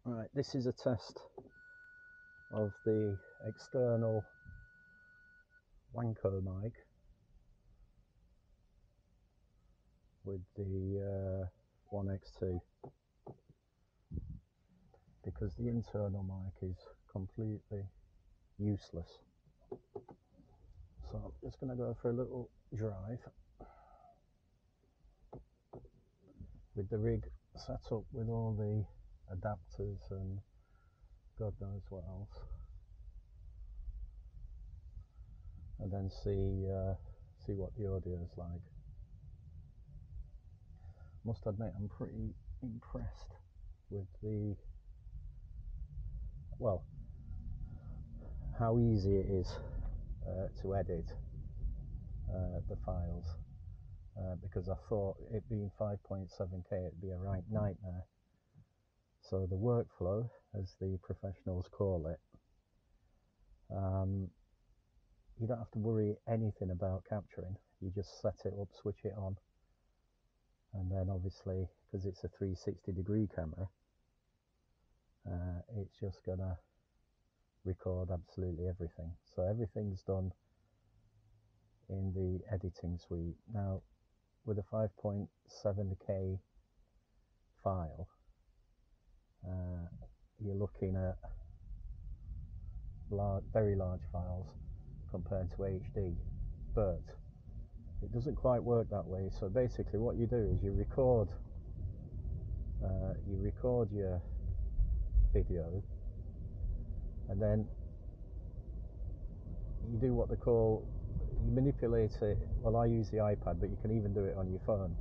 Right, this is a test of the external SYNCO mic with the One X2, because the internal mic is completely useless. So I'm just going to go for a little drive with the rig set up with all the adapters and God knows what else, and then see what the audio is like. Must admit, I'm pretty impressed with how easy it is to edit the files, because I thought it being 5.7K it'd be a right nightmare. So the workflow, as the professionals call it, you don't have to worry anything about capturing. You just set it up, switch it on, and then obviously, because it's a 360-degree camera, it's just gonna record absolutely everything. So everything's done in the editing suite. Now, with a 5.7K file, you're looking at very large files compared to HD, but it doesn't quite work that way. So basically what you do is you record your video, and then you do what they call, you manipulate it. Well, I use the iPad, but you can even do it on your phone.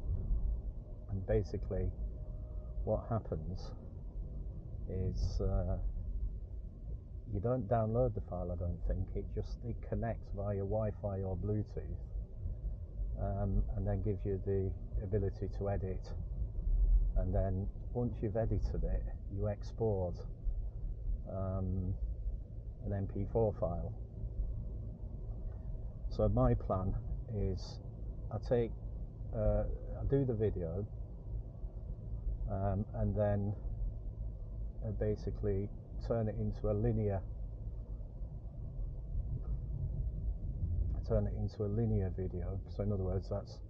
And basically what happens is you don't download the file, I don't think. It connects via Wi-Fi or Bluetooth, and then gives you the ability to edit. And then once you've edited it, you export an MP4 file. So my plan is I do the video, and then basically turn it into a linear video. So in other words, that's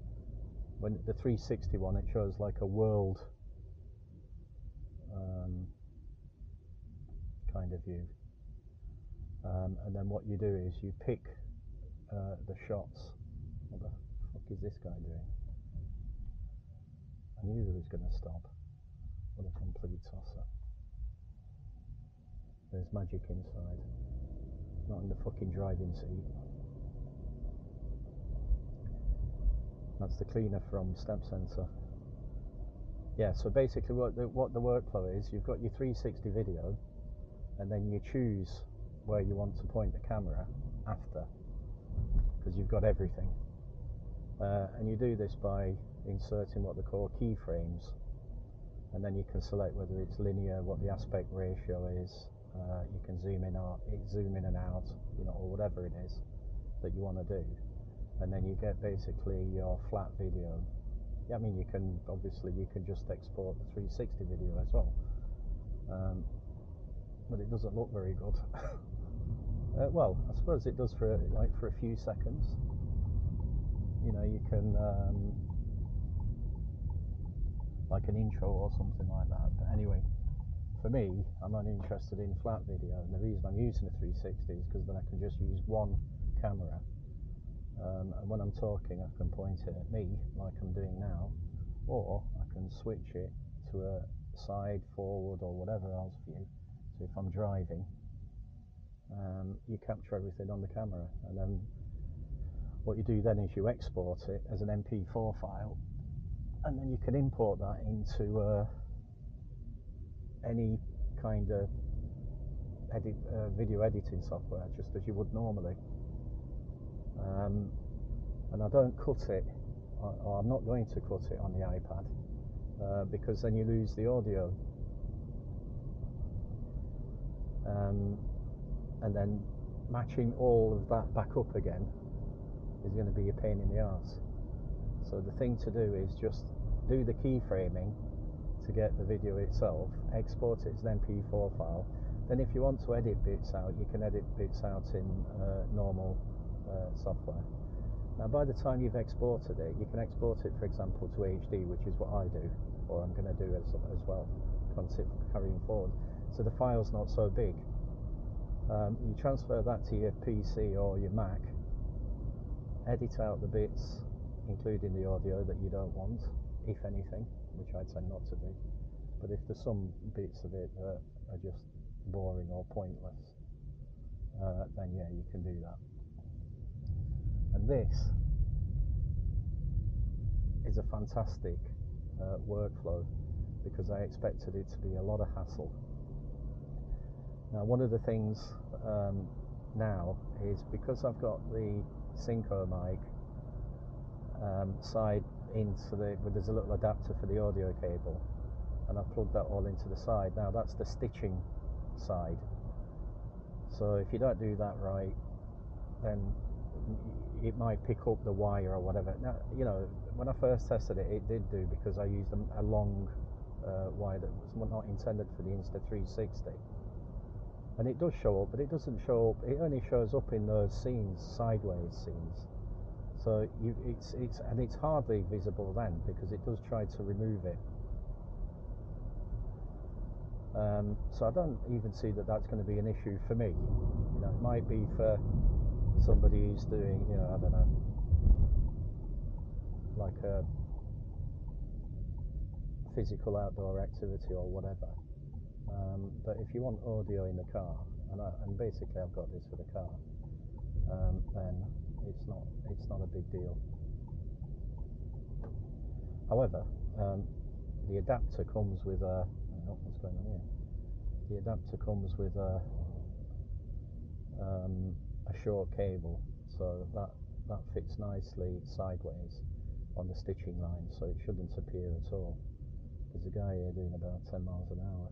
when the 360 one, it shows like a world kind of view, and then what you do is you pick the shots. What the fuck is this guy doing? I knew he was going to stop. What a complete tosser. There's magic inside, not in the fucking driving seat. That's the cleaner from Step Sensor. Yeah, so basically what the workflow is, you've got your 360 video, and then you choose where you want to point the camera after, because you've got everything. And you do this by inserting what they call keyframes, and then you can select whether it's linear, what the aspect ratio is. You can zoom in and out, or whatever it is that you want to do, and then you get basically your flat video. I mean, you can just export the 360 video as well, but it doesn't look very good. Well, I suppose it does for a few seconds. You can like an intro or something like that. But anyway, for me, I'm only interested in flat video, and the reason I'm using a 360 is because then I can just use one camera, and when I'm talking I can point it at me like I'm doing now, or I can switch it to a side, forward, or whatever else view. So if I'm driving, you capture everything on the camera, and then what you do then is you export it as an MP4 file, and then you can import that into any kind of video editing software, just as you would normally. And I don't cut it, or I'm not going to cut it on the iPad, because then you lose the audio, and then matching all of that back up again is going to be a pain in the arse. So the thing to do is just do the keyframing, to get the video itself, export it as an MP4 file. Then if you want to edit bits out, you can edit bits out in normal software. Now by the time you've exported it, you can export it, for example, to HD, which is what I do, or I'm going to do as well, carrying forward. So the file's not so big. You transfer that to your PC or your Mac, edit out the bits, including the audio that you don't want, if anything, which I tend not to do. But if there's some bits of it that are just boring or pointless, then yeah, you can do that. And this is a fantastic workflow, because I expected it to be a lot of hassle. Now, one of the things now is, because I've got the SYNCO mic side into there's a little adapter for the audio cable, and I've plugged that all into the side. Now that's the stitching side. So if you don't do that right, then it might pick up the wire or whatever. Now, you know, when I first tested it, it did do, because I used a long wire that was not intended for the Insta360. And it does show up, but it doesn't show up. It only shows up in those scenes, sideways scenes. So it's hardly visible then, because it does try to remove it. So I don't even see that that's going to be an issue for me. You know, it might be for somebody who's doing, you know, I don't know, like a physical outdoor activity or whatever. But if you want audio in the car, and basically I've got this for the car, then it's not a big deal. However, the adapter comes with a, what's going on here? The adapter comes with a short cable, so that fits nicely sideways on the stitching line, so it shouldn't appear at all. There's a guy here doing about 10 miles an hour.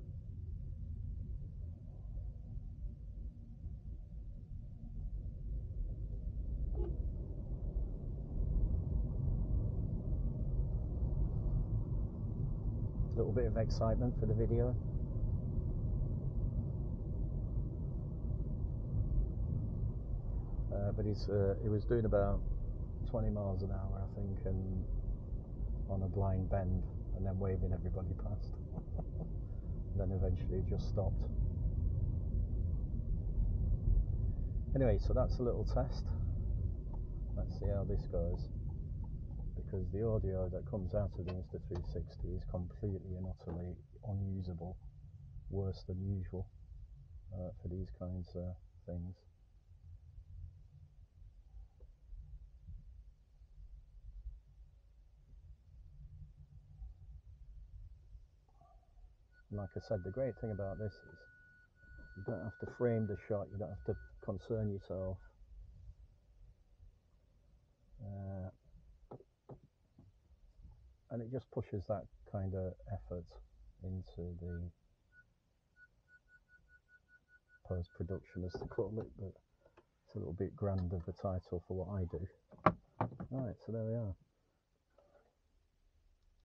A little bit of excitement for the video. But he was doing about 20 miles an hour, I think, and on a blind bend, and then waving everybody past. And then eventually just stopped. Anyway, so that's a little test. Let's see how this goes, because the audio that comes out of the Insta360 is completely and utterly unusable, worse than usual for these kinds of things. And like I said, the great thing about this is you don't have to frame the shot, you don't have to concern yourself. And it just pushes that kind of effort into the post-production, as they call it, but it's a little bit grand of a title for what I do. Right, so there we are.